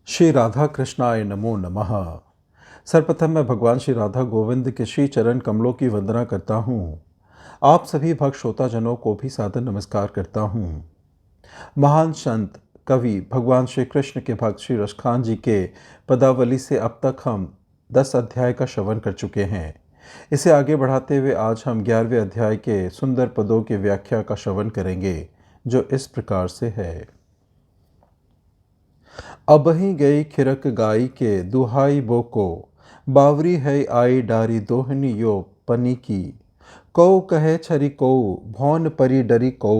श्री राधा कृष्णाय नमो नमः। सर्वप्रथम मैं भगवान श्री राधा गोविंद के श्री चरण कमलों की वंदना करता हूँ। आप सभी भक्त श्रोताजनों को भी सादर नमस्कार करता हूँ। महान संत कवि भगवान श्री कृष्ण के भक्त श्री रसखान जी के पदावली से अब तक हम 10 अध्याय का श्रवण कर चुके हैं। इसे आगे बढ़ाते हुए आज हम 11वें अध्याय के सुंदर पदों की व्याख्या का श्रवण करेंगे, जो इस प्रकार से है। अबहि गई खिरक गाई के दुहाई बोको, बावरी है आई डारी दोहनी यो पनी की। कौ कहे छरी कौ, भौन परी डरी कौ,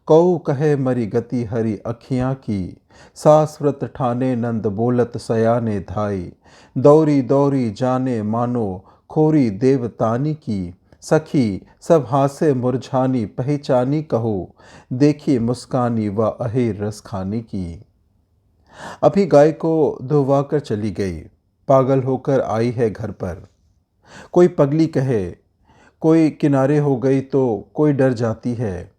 कौ कहे मरी गति हरी अखियाँ की। सास व्रत ठाने नंद बोलत सयाने धाई, दौरी दौरी जाने मानो खोरी देवतानी की। सखी सब हासे मुरझानी पहचानी कहो, देखी मुस्कानी व अहेर रस खानी की। अभी गाय को धुवा कर चली गई, पागल होकर आई है घर पर। कोई पगली कहे, कोई किनारे हो गई तो कोई डर जाती है।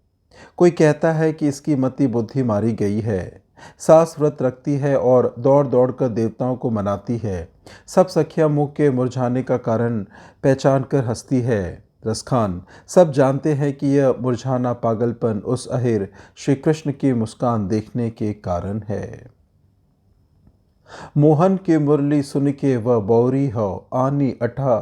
कोई कहता है कि इसकी मति बुद्धि मारी गई है। सास व्रत रखती है और दौड़ दौड़ कर देवताओं को मनाती है। सब सखियां मुख के मुरझाने का कारण पहचान कर हंसती है। रसखान सब जानते हैं कि यह मुरझाना पागलपन उस अहिर श्री कृष्ण की मुस्कान देखने के कारण है। मोहन की मुरली सुन के वह बौरी हो आनी अठा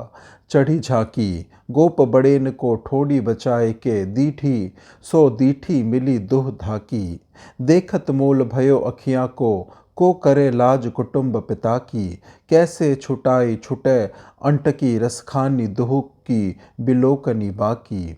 चढ़ी झांकी। गोप बड़ेन को ठोड़ी बचाए के दीठी, सो दीठी मिली दुह धाकी। देखत मोल भयो अखियाँ को करे लाज कुटुंब पिता की। कैसे छुटाई छुटे अंटकी रसखानी दुह की बिलोकनी बाकी।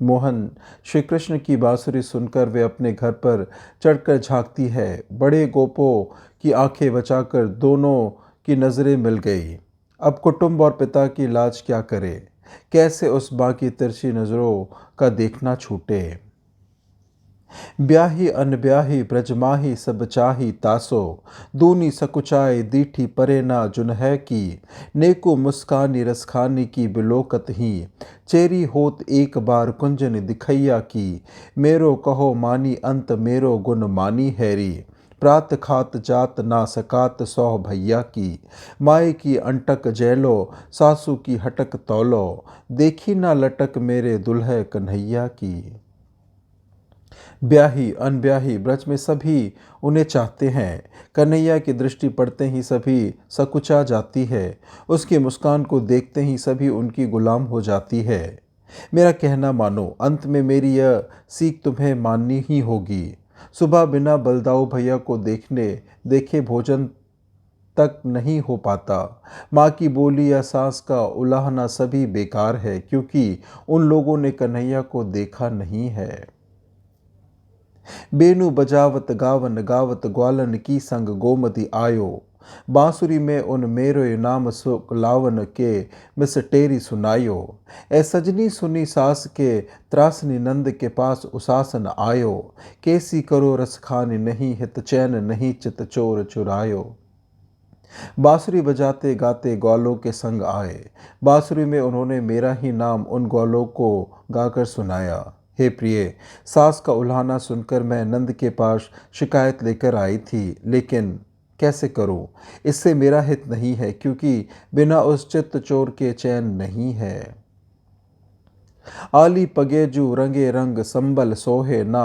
मोहन श्री कृष्ण की बांसुरी सुनकर वे अपने घर पर चढ़कर झांकती है। बड़े गोपों की आंखें बचाकर दोनों की नज़रें मिल गई। अब कुटुंब और पिता की लाज क्या करे, कैसे उस बाकी तिरछी नज़रों का देखना छूटे। ब्याही अनब्याही ब्रजमाही सब चाही तासो, दूनी सकुचाए दीठी परे ना जुनह की। नेको मुस्कानी रसखानी की बिलोकत ही, चेरी होत एक बार कुंजन दिखैया की। मेरो कहो मानी अंत मेरो गुण मानी हैरी, प्रात खात जात ना सकात सौ भैया की। माए की अंटक जैलो सासू की हटक तौलो, देखी ना लटक मेरे दुल्हे कन्हैया की। ब्याही अनब्याही ब्रज में सभी उन्हें चाहते हैं। कन्हैया की दृष्टि पड़ते ही सभी सकुचा जाती है। उसकी मुस्कान को देखते ही सभी उनकी गुलाम हो जाती है। मेरा कहना मानो, अंत में मेरी यह सीख तुम्हें माननी ही होगी। सुबह बिना बलदाऊ भैया को देखे भोजन तक नहीं हो पाता। माँ की बोली या सास का उलाहना सभी बेकार है, क्योंकि उन लोगों ने कन्हैया को देखा नहीं है। बेनु बजावत गावन गावत ग्वालन की संग गोमती आयो, बांसुरी में उन मेरो नाम सुख लावन के मिस टेरी सुनायो। ए सजनी सुनी सास के त्रासनी नंद के पास उसासन आयो। कैसी करो रस खानी नहीं हित चैन नहीं चित चोर चुरायो। बांसुरी बजाते गाते ग्वालों के संग आए। बांसुरी में उन्होंने मेरा ही नाम उन ग्वालों को गाकर सुनाया। हे प्रिय, सास का उल्हाना सुनकर मैं नंद के पास शिकायत लेकर आई थी, लेकिन कैसे करूं? इससे मेरा हित नहीं है, क्योंकि बिना उस चित्त चोर के चैन नहीं है। आली पगेजू रंगे रंग संबल सोहे ना,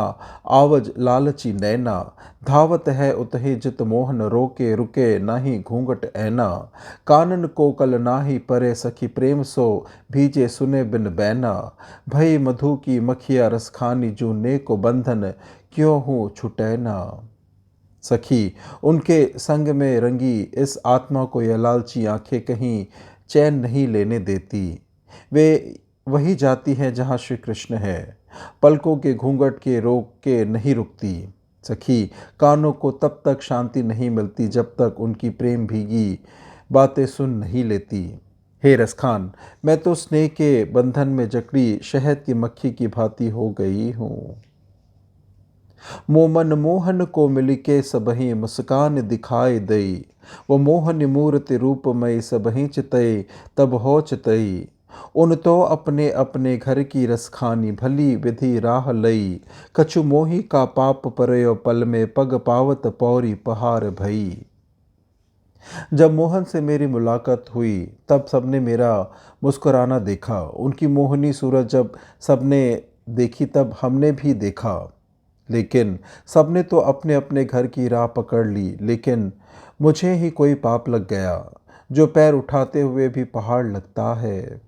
आवज लालची नैना। धावत है उतहि जित मोहन रोके रुके नाही घूंघट ऐना। कानन कोकल नाही परे सखी प्रेम सो, भीजे सुने बिन बैना। भई मधु की मखिया रसखानी जू ने को बंधन, क्यों हूँ छुटैना। सखी उनके संग में रंगी इस आत्मा को यह लालची आंखें कहीं चैन नहीं लेने देती। वे वही जाती हैं जहाँ श्री कृष्ण है। पलकों के घूंघट के रोक के नहीं रुकती। सखी कानों को तब तक शांति नहीं मिलती जब तक उनकी प्रेम भीगी बातें सुन नहीं लेती। हे रसखान, मैं तो स्नेह के बंधन में जकड़ी शहद की मक्खी की भांति हो गई हूँ। मोमन मोहन को मिलके सबही मुस्कान दिखाए दई, वो मोहन मूर्ति रूपमय सबही चितई तब हो चितई। उन तो अपने अपने घर की रसखानी भली विधि राह लई, कछु मोही का पाप परयो पल में पग पावत पौरी पहार भई। जब मोहन से मेरी मुलाकात हुई तब सबने मेरा मुस्कुराना देखा। उनकी मोहनी सूरत जब सबने देखी तब हमने भी देखा। लेकिन सबने तो अपने अपने घर की राह पकड़ ली, लेकिन मुझे ही कोई पाप लग गया जो पैर उठाते हुए भी पहाड़ लगता है।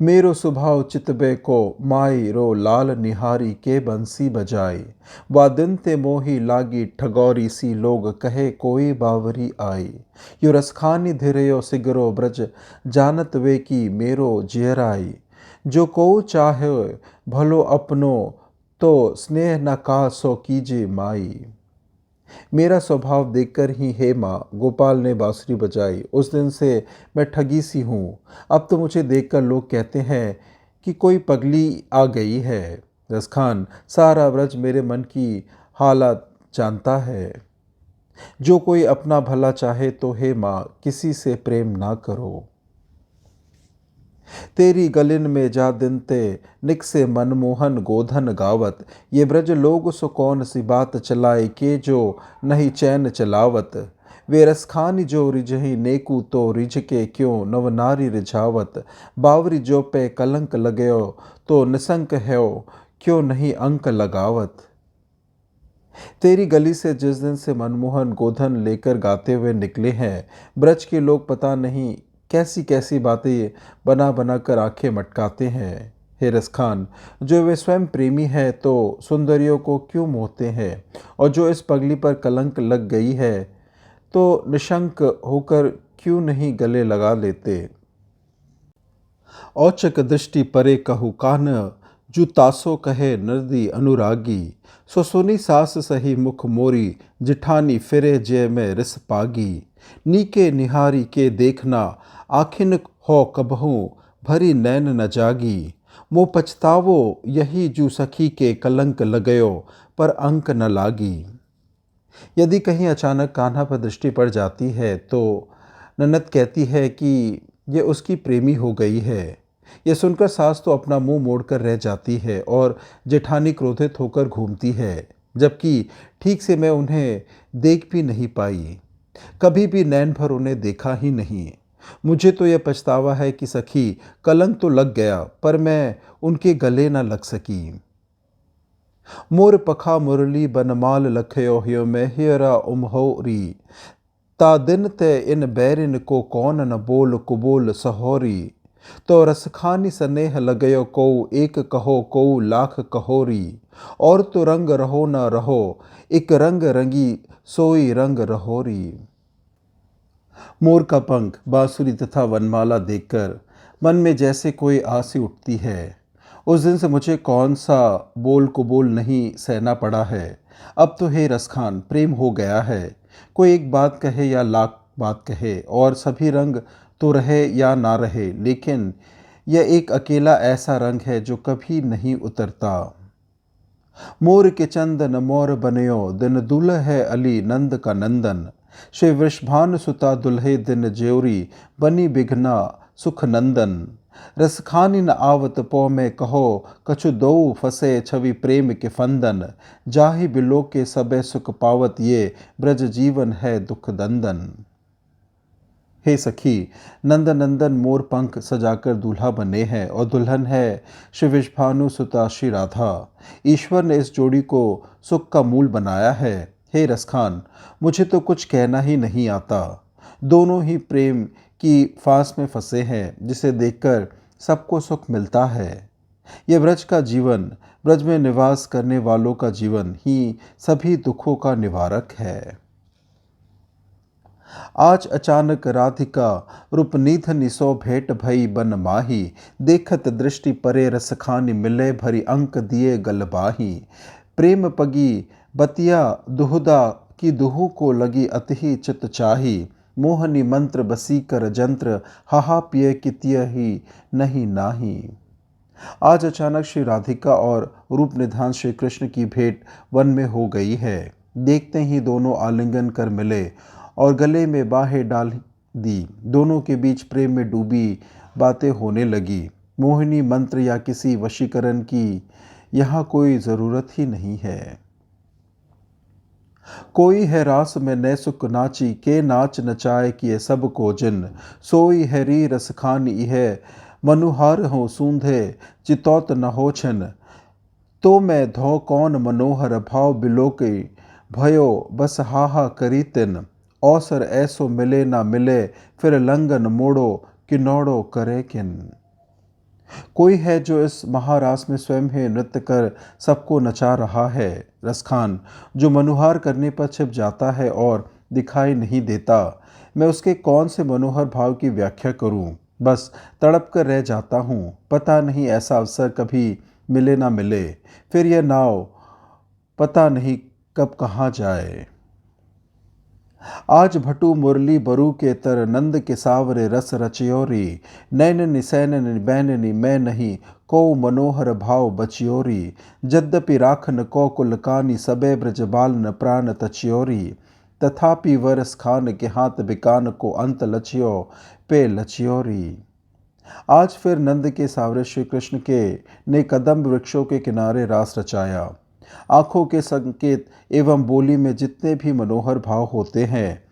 मेरो स्वभाव चितबे को माई रो लाल निहारी के बंसी बजाई। वा दिन ते मोही लागी ठगौरी सी लोग कहे कोई बावरी आई। यो रसखानी धिरयो सिगरो ब्रज जानत वे की मेरो जियराई। जो को चाहे भलो अपनो तो स्नेह न का सो कीजे माई। मेरा स्वभाव देखकर ही हे माँ गोपाल ने बांसुरी बजाई। उस दिन से मैं ठगी सी हूँ। अब तो मुझे देखकर लोग कहते हैं कि कोई पगली आ गई है। रसखान सारा ब्रज मेरे मन की हालत जानता है। जो कोई अपना भला चाहे तो हे माँ किसी से प्रेम ना करो। तेरी गलिन में जा दिन ते निकसे मनमोहन गोधन गावत। ये ब्रज लोग सो कौन सी बात चलाए के जो नहीं चैन चलावत। वे रसखानी जो रिझही नेकू तो रिझ के क्यों नवनारी रिझावत। बावरी जो पे कलंक लगयो तो निसंक है क्यों नहीं अंक लगावत। तेरी गली से जिस दिन से मनमोहन गोधन लेकर गाते हुए निकले हैं, ब्रज के लोग पता नहीं कैसी कैसी बातें बना बना कर आंखें मटकाते हैं। हे रसखान, जो वे स्वयं प्रेमी है तो सुंदरियों को क्यों मोहते हैं, और जो इस पगली पर कलंक लग गई है तो निशंक होकर क्यों नहीं गले लगा लेते। औचक दृष्टि परे कहु कान जू तासो कहे नृदि अनुरागी। सो सुनी सास सही मुख मोरी जिठानी फिरे जय में रिस पागी। नीके निहारी के देखना आखिन हो कबहू भरी नैन न जागी। मो पछतावो यही जू सखी के कलंक लगयो पर अंक न लागी। यदि कहीं अचानक कान्हा पर दृष्टि पड़ जाती है तो ननद कहती है कि ये उसकी प्रेमी हो गई है। यह सुनकर सास तो अपना मुंह मोड़कर रह जाती है और जेठानी क्रोधित होकर घूमती है, जबकि ठीक से मैं उन्हें देख भी नहीं पाई। कभी भी नैन भर उन्हें देखा ही नहीं। मुझे तो यह पछतावा है कि सखी कलंक तो लग गया पर मैं उनके गले न लग सकी। मोर पखा मुरली बनमाल लखयो हियो में हियरा उमहोरी। ता दिन ते इन बैरिन को कौन न बोल कुबोल सहोरी। तो रसखानी स्नेह लगयो को एक कहो को लाख कहोरी। और तो रंग रहो न रहो एक रंग रंगी सोई रंग रहोरी। मोर का पंख बांसुरी तथा वनमाला देखकर मन में जैसे कोई आस उठती है। उस दिन से मुझे कौन सा बोल कुबोल नहीं सहना पड़ा है। अब तो हे रसखान प्रेम हो गया है। कोई एक बात कहे या लाख बात कहे और सभी रंग तो रहे या ना रहे, लेकिन यह एक अकेला ऐसा रंग है जो कभी नहीं उतरता। मोर के चंदन मोर बनयो दिन दुल्ह है अली नंद का नंदन। श्री वृषभान सुता दुल्हे दिन ज्योरी बनी बिघना सुख नंदन। रसखानी न आवत पौ में कहो कछु दो फसे छवि प्रेम के फंदन। जाहि बिलो के सबे सुख पावत ये ब्रज जीवन है दुख दंदन। हे सखी, नंदनंदन मोर पंख सजाकर दूल्हा बने हैं और दुल्हन है श्री विषभानु सुता श्री राधा। ईश्वर ने इस जोड़ी को सुख का मूल बनाया है। हे रसखान, मुझे तो कुछ कहना ही नहीं आता। दोनों ही प्रेम की फांस में फंसे हैं जिसे देखकर सबको सुख मिलता है। यह ब्रज का जीवन, ब्रज में निवास करने वालों का जीवन ही सभी दुखों का निवारक है। आज अचानक राधिका रूपनीथ निसो भेंट भई बन माही। देखत दृष्टि परे रसखानी मिले भरी अंक दिए गलबाही। प्रेम पगी बतिया दुहुदा की दुहु को लगी अतिही चित चाही। मोहनी मंत्र बसीकर जंत्र हाहा पिय कितिय ही नहीं नाही। आज अचानक श्री राधिका और रूप निधान श्री कृष्ण की भेंट वन में हो गई है। देखते ही दोनों आलिंगन कर मिले और गले में बाहें डाल दी। दोनों के बीच प्रेम में डूबी बातें होने लगी। मोहिनी मंत्र या किसी वशीकरण की यहाँ कोई ज़रूरत ही नहीं है। कोई है रास में नए सुख नाची के नाच नचाए किए सबको जिन सोई है री रस खानी है मनुहार हो सूंधे चितौत न हो छिन तो मैं धो कौन मनोहर भाव बिलोके भयो बस हाहा करी तिन अवसर ऐसो मिले ना मिले फिर लंगन मोड़ो किनौड़ो करे किन। कोई है जो इस महारास में स्वयं ही नृत्य कर सबको नचा रहा है। रसखान जो मनुहार करने पर छिप जाता है और दिखाई नहीं देता। मैं उसके कौन से मनोहर भाव की व्याख्या करूं? बस तड़प कर रह जाता हूं। पता नहीं ऐसा अवसर कभी मिले ना मिले। फिर यह नाव पता नहीं कब कहाँ जाए। आज भटू मुरली बरू के तर नंद के सावरे रस रचयोरी नैन निसैन बैननी मैं नहीं को मनोहर भाव बचियोरी यद्यपि राखन को कुल कानी सबे ब्रजबाल न प्राण तचियोरी तथापि वरस खान के हाथ बिकान को अंत लचियो पे लचियोरी। आज फिर नंद के सावरे श्री कृष्ण के ने कदम्ब वृक्षों के किनारे रास रचाया। आंखों के संकेत एवं बोली में जितने भी मनोहर भाव होते हैं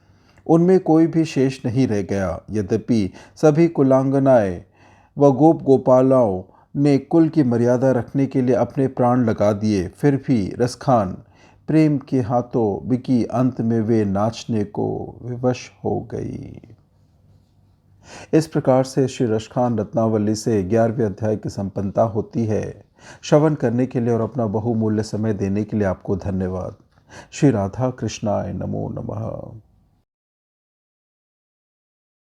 उनमें कोई भी शेष नहीं रह गया। यद्यपि सभी कुलांगनाएं व गोप गोपालाओं ने कुल की मर्यादा रखने के लिए अपने प्राण लगा दिए, फिर भी रसखान प्रेम के हाथों बिकी अंत में वे नाचने को विवश हो गई। इस प्रकार से श्री रसखान रत्नावली से 11वें अध्याय की संपन्नता होती है। श्रवण करने के लिए और अपना बहुमूल्य समय देने के लिए आपको धन्यवाद। श्री राधा कृष्णाय नमो नमः।